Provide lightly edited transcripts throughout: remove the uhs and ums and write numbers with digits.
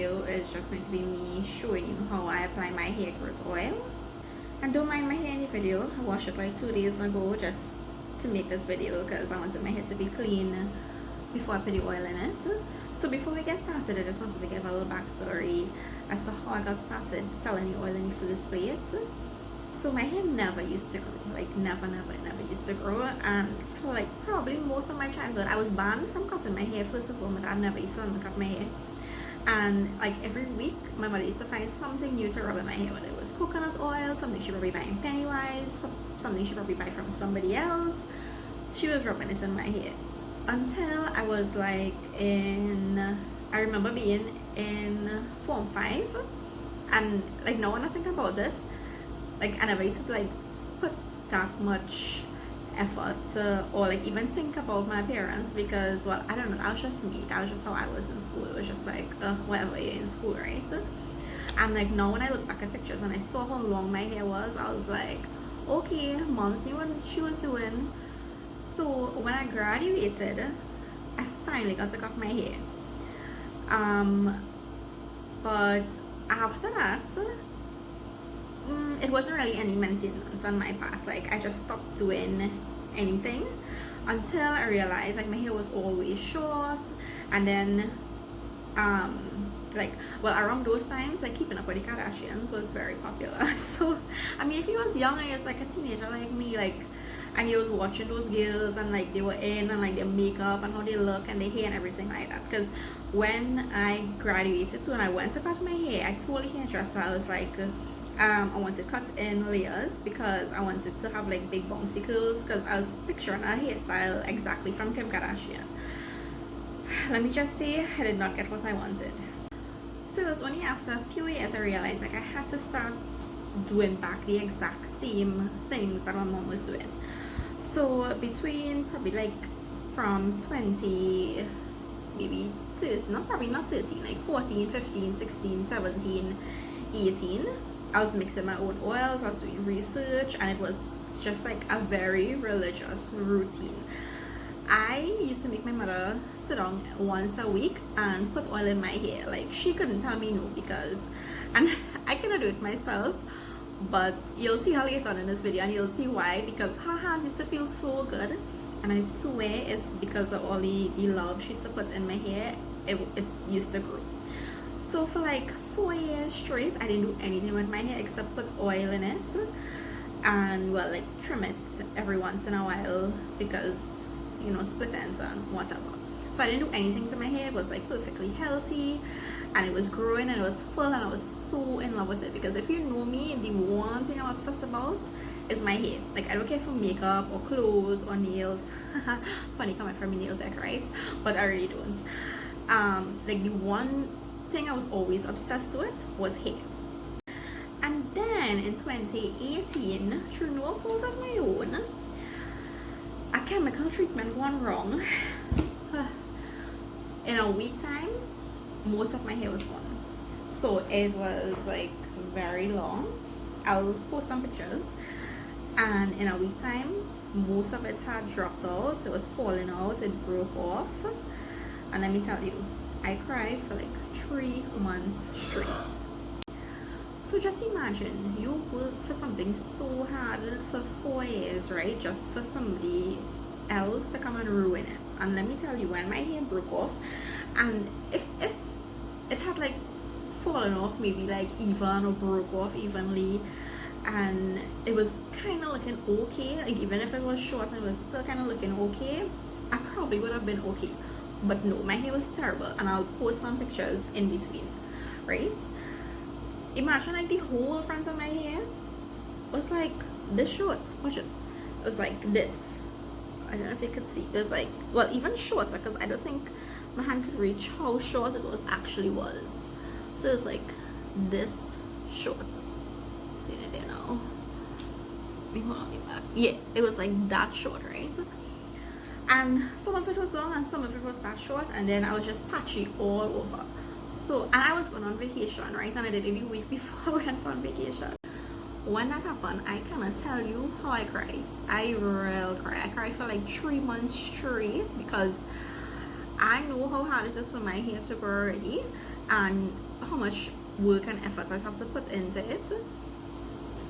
video is just going to be me showing you how I apply my hair growth oil. And don't mind my hair in the video. I washed it like 2 days ago just to make this video because I wanted my hair to be clean before I put the oil in it. So before we get started, I just wanted to give a little backstory as to how I got started selling the oil in the first place. So my hair never used to grow, like never used to grow, and for like probably most of my childhood I was banned from cutting my hair. First of all, my dad never used to let me cut my hair, and like every week my mother used to find something new to rub in my hair, whether it was coconut oil, something she probably buy in Pennywise, something she probably buy from somebody else. She was rubbing it in my hair until I was like I remember being in Form 5, and like now when I think about it, like I never used to like put that much effort or like even think about my appearance because, well, I don't know, that was just me, that was just how I was in school. It was just like whatever, you're in school, right? And like now when I look back at pictures and I saw how long my hair was, I was like, okay, mom's knew what she was doing. So when I graduated, I finally got to cut my hair, but after that it wasn't really any maintenance on my part. Like I just stopped doing anything until I realized like my hair was always short, and then like, well, around those times like Keeping Up with the Kardashians was very popular. So I mean, if you was young and you was like a teenager like me, like, and you was watching those girls and like they were in and like their makeup and how they look and their hair and everything like that, because when I graduated, so when I went to cut my hair, I told the hairdresser, I was like, I wanted to cut in layers because I wanted to have like big bouncy curls, because I was picturing a hairstyle exactly from Kim Kardashian. Let me just say, I did not get what I wanted. So it was only after a few years I realized like I had to start doing back the exact same things that my mom was doing. So between probably like from 20, maybe probably not 13, like 14, 15, 16, 17, 18, I was mixing my own oils, I was doing research, and it was just like a very religious routine. I used to make my mother sit down once a week and put oil in my hair. Like she couldn't tell me no, because, and I cannot do it myself, but you'll see her later on in this video and you'll see why, because her hands used to feel so good, and I swear it's because of all the love she used to put in my hair. It used to grow. So for like 4 years straight I didn't do anything with my hair except put oil in it and, well, like trim it every once in a while because, you know, split ends and whatever. So I didn't do anything to my hair. It was like perfectly healthy and it was growing and it was full, and I was so in love with it, because if you know me, the one thing I'm obsessed about is my hair. Like I don't care for makeup or clothes or nails. Funny comment from me, nails tech, right? But I really don't. Like the one thing I was always obsessed with was hair. And then in 2018, through no fault of my own, a chemical treatment gone wrong. In a week time, most of my hair was gone. So it was like very long. I'll post some pictures, and in a week time most of it had dropped out. It was falling out, it broke off, and let me tell you, I cried for like 3 months straight. So just imagine you work for something so hard for 4 years, right, just for somebody else to come and ruin it. And let me tell you, when my hair broke off, and if it had like fallen off maybe like even or broke off evenly, and it was kind of looking okay, like even if it was short and it was still kind of looking okay, I probably would have been okay. But no, my hair was terrible, and I'll post some pictures in between, right? Imagine like the whole front of my hair was like this short. Watch it. It was like this. I don't know if you could see. It was like, well, even shorter, because I don't think my hand could reach how short it was. So it's like this short. See it there now. Let me hold on me back. Yeah, it was like that short, right? And some of it was long and some of it was that short, and then I was just patchy all over. So, and I was going on vacation, right? And I did it a week before I went on vacation. When that happened, I cannot tell you how I cried. I real cry. I cried for like 3 months straight because I know how hard it is for my hair to grow already, and how much work and effort I have to put into it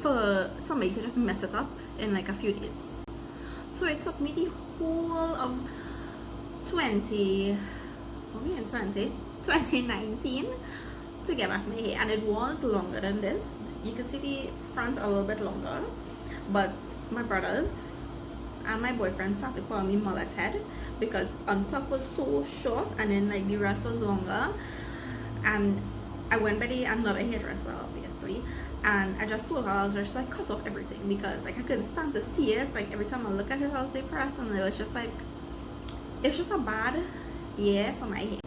for somebody to just mess it up in like a few days. So it took me the whole of 2019 to get back my hair, and it was longer than this. You can see the front a little bit longer, but my brothers and my boyfriend started calling me mullet head because on top was so short and then like the rest was longer. And I went by another hairdresser obviously, and I just told her I was just like cut off everything because like I couldn't stand to see it. Like every time I look at it I was depressed, and it was just like, it's just a bad year for my hair.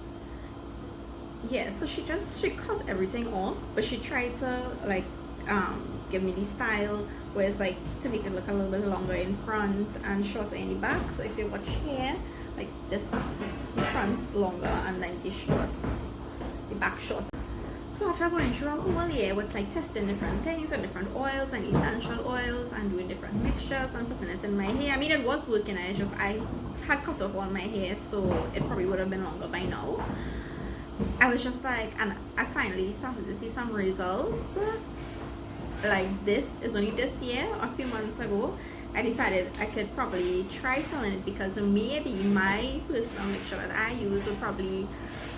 Yeah, so she cut everything off, but she tried to like give me the style where it's like to make it look a little bit longer in front and shorter in the back. So if you watch here, like this, the front's longer and then the back short. So after going through a whole year with like testing different things and different oils and essential oils and doing different mixtures and putting it in my hair, I mean it was working, it's just I had cut off all my hair, so it probably would have been longer by now. I was just like, and I finally started to see some results. Like this is only this year, a few months ago, I decided I could probably try selling it because maybe my personal mixture that I use would probably,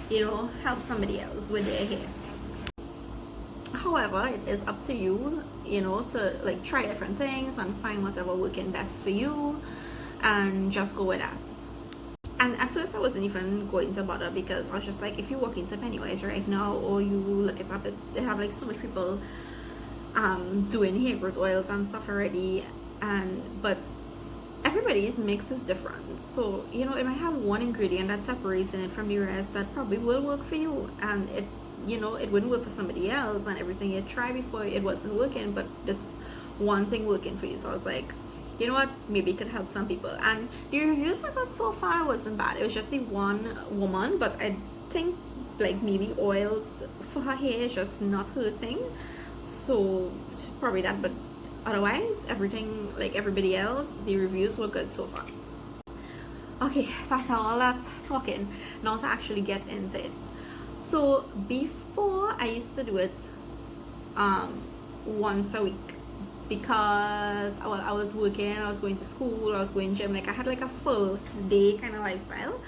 you know, help somebody else with their hair. However, it is up to you, you know, to like try different things and find whatever working best for you and just go with that. And at first I wasn't even going to bother because I was just like, if you walk into Pennywise right now or you look it up, they have like so much people doing hair growth oils and stuff already, but everybody's mix is different. So, you know, it might have one ingredient that separates it from the rest that probably will work for you, and it, you know, it wouldn't work for somebody else, and everything you tried before it wasn't working, but this one thing working for you. So I was like, you know what, maybe it could help some people. And the reviews I got so far wasn't bad. It was just the one woman, but I think like maybe oils for her hair is just not hurting, so probably that. But otherwise everything, like everybody else, the reviews were good so far. Okay, so after all that talking, now to actually get into it. So before I used to do it once a week because I was working, I was going to school, I was going gym, like I had like a full day kind of lifestyle.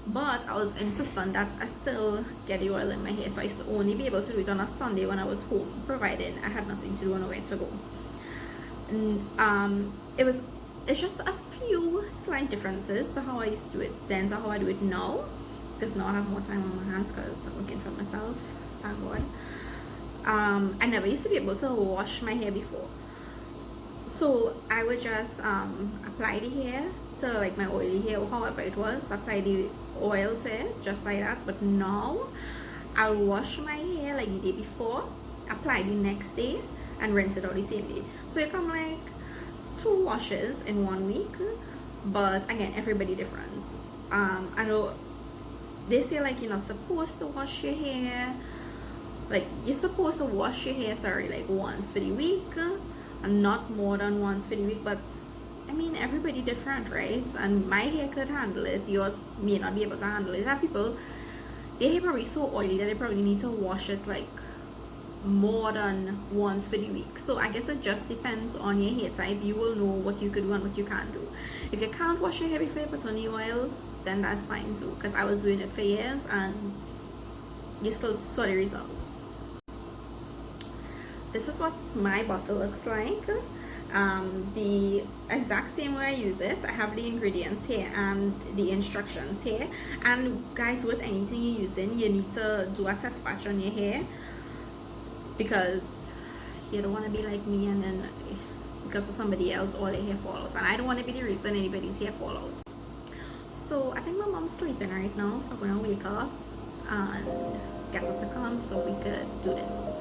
But I was insistent that I still get the oil in my hair, so I used to only be able to do it on a Sunday when I was home, provided I had nothing to do or nowhere to go. And it's just a few slight differences to how I used to do it then to how I do it now, because now I have more time on my hands because I'm working for myself, thank God. I never used to be able to wash my hair before, so I would just apply the hair to like my oily hair or however it was, apply the oil to it just like that. But now I'll wash my hair like the day before, apply the next day, and rinse it out the same day. So it come like 2 washes in 1 week. But again, everybody different. I know they say like you're not supposed to wash your hair, like you're supposed to wash your hair, sorry, like once for the week and not more than once for the week. But I mean, everybody different, right? And my hair could handle it, yours may not be able to handle it. There are people, their hair probably so oily that they probably need to wash it like more than once for the week. So I guess it just depends on your hair type. You will know what you could do and what you can't do. If you can't wash your hair before you put on the oil, then that's fine too, because I was doing it for years and you still saw the results. This is what my bottle looks like. The exact same way I use it. I have the ingredients here and the instructions here. And guys, with anything you're using, you need to do a test patch on your hair, because you don't want to be like me and then because of somebody else all their hair fall out, and I don't want to be the reason anybody's hair fall out. So I think my mom's sleeping right now, so I'm gonna wake her and get her to come so we could do this.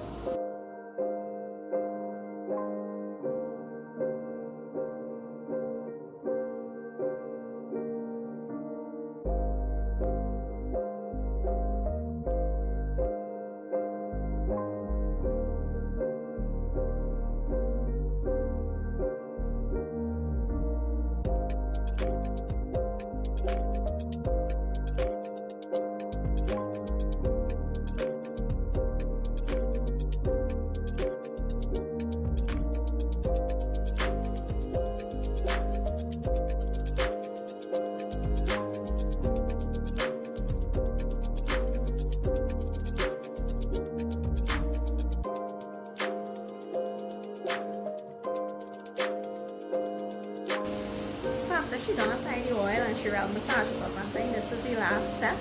she done apply the oil and she will massage it up and saying this is the last step,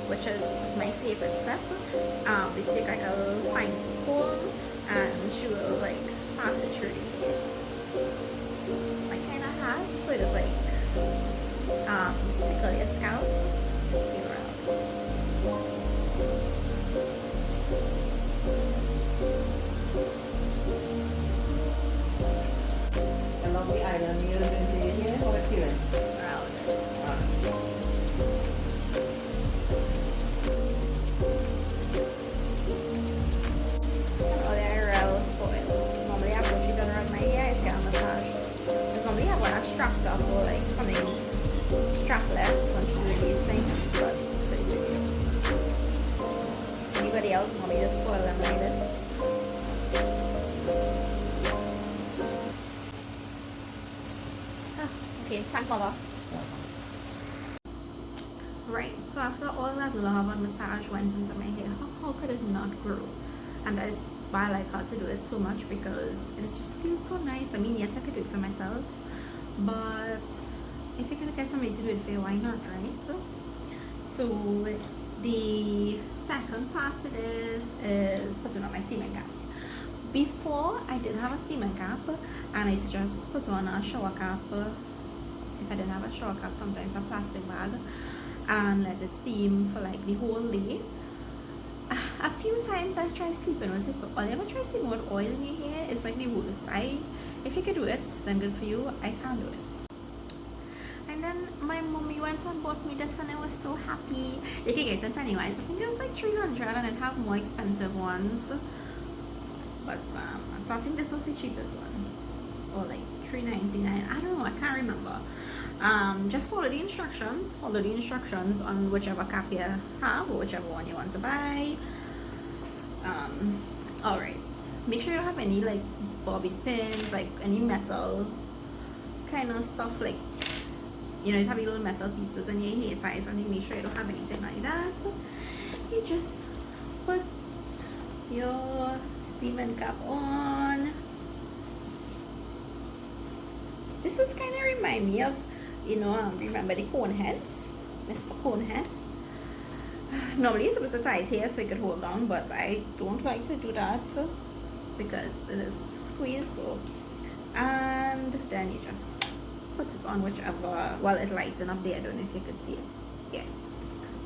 which is my favorite step. We take like a little fine comb and she will like pass it through the hair. Like kind of hard, so it is like tickle your scalp. Just feel around. Along the island needles into your hair, how it feeling? Around. Normally I roll spoil. Normally after she done around my hair, I scalp massage. Because normally I want to strap it up or like something strapless when she do these things. But for the video. Anybody else want me to spoil them like this? Okay, thanks mother. Right, so after all that love and massage went into my hair, how could it not grow? And that is why I like how to do it so much, because it just feels so nice. I mean, yes, I could do it for myself, but if you can get somebody to do it for you, why not, right? So the second part to this is putting on my steaming cap. Before, I did have a steaming cap, and I used to just put on a shower cap. If I didn't have a shower cap, sometimes a plastic bag, and let it steam for like the whole day. A few times I tried sleeping with it, but all you ever try sleeping with oil in your hair is like the worst. If you could do it, then good for you. I can't do it. And then my mommy went and bought me this, and I was so happy. You can get it in Pennywise. I think it was like 300, and then have more expensive ones. But so I think this was the cheapest one, or like $3.99. I don't know. I can't remember. Just follow the instructions. Follow the instructions on whichever cap you have or whichever one you want to buy. Alright. Make sure you don't have any like bobby pins, like any metal kind of stuff, like you know, you have little metal pieces in your hair ties, and you make sure you don't have anything like that. You just put your steaming cap on. This is kind of remind me of, you know, remember the cone heads? Mr. Conehead. Normally it's supposed to tie it here so you could hold on, but I don't like to do that because it is squeezed. So, and then you just put it on whichever, well, it lighten up there. I don't know if you could see it. Yeah,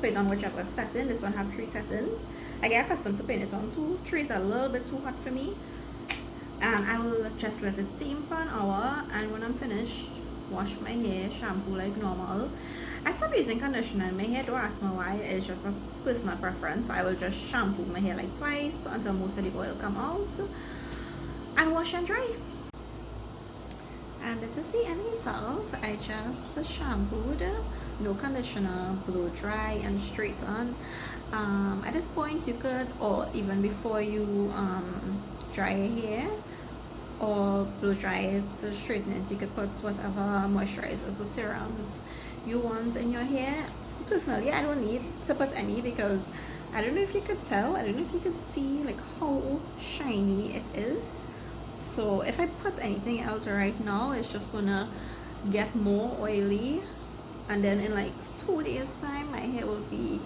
put it on whichever setting. This one have 3 settings. I get accustomed to putting it on 2. 3 is a little bit too hot for me, and I will just let it steam for an hour, and when I'm finished, wash my hair, shampoo like normal. I stopped using conditioner in my hair. Don't ask me why. It's just a personal preference. I will just shampoo my hair like twice until most of the oil come out, and wash and dry. And this is the end result. I just shampooed, no conditioner, blow dry and straight on. At this point you could, or even before you dry your hair or blow dry it, straighten it, you could put whatever moisturizers or serums you want in your hair. Personally, I don't need to put any because I don't know if you could tell, I don't know if you could see like how shiny it is. So if I put anything else right now, it's just gonna get more oily, and then in like 2 days time my hair will be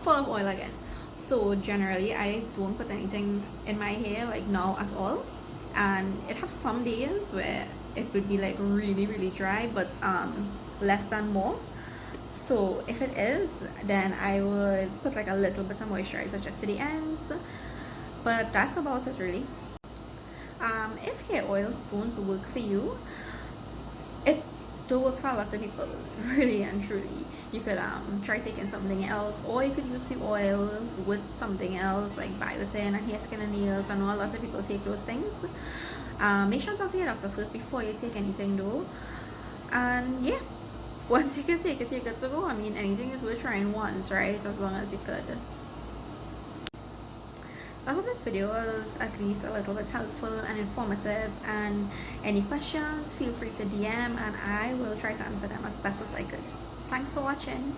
full of oil again. So generally I don't put anything in my hair like now at all, and it have some days where it would be like really dry, but less than more. So if it is, then I would put like a little bit of moisturizer just to the ends, but that's about it really. If hair oils don't work for you, it don't work for a lot of people, really and truly. You could try taking something else, or you could use the oils with something else like biotin and hair, skin and nails. I know a lot of people take those things. Make sure to talk to your doctor first before you take anything though. And yeah, once you can take it, you're good to go. I mean, anything is worth trying once, right? As long as you could. I hope this video was at least a little bit helpful and informative, and any questions, feel free to DM and I will try to answer them as best as I could. Thanks for watching.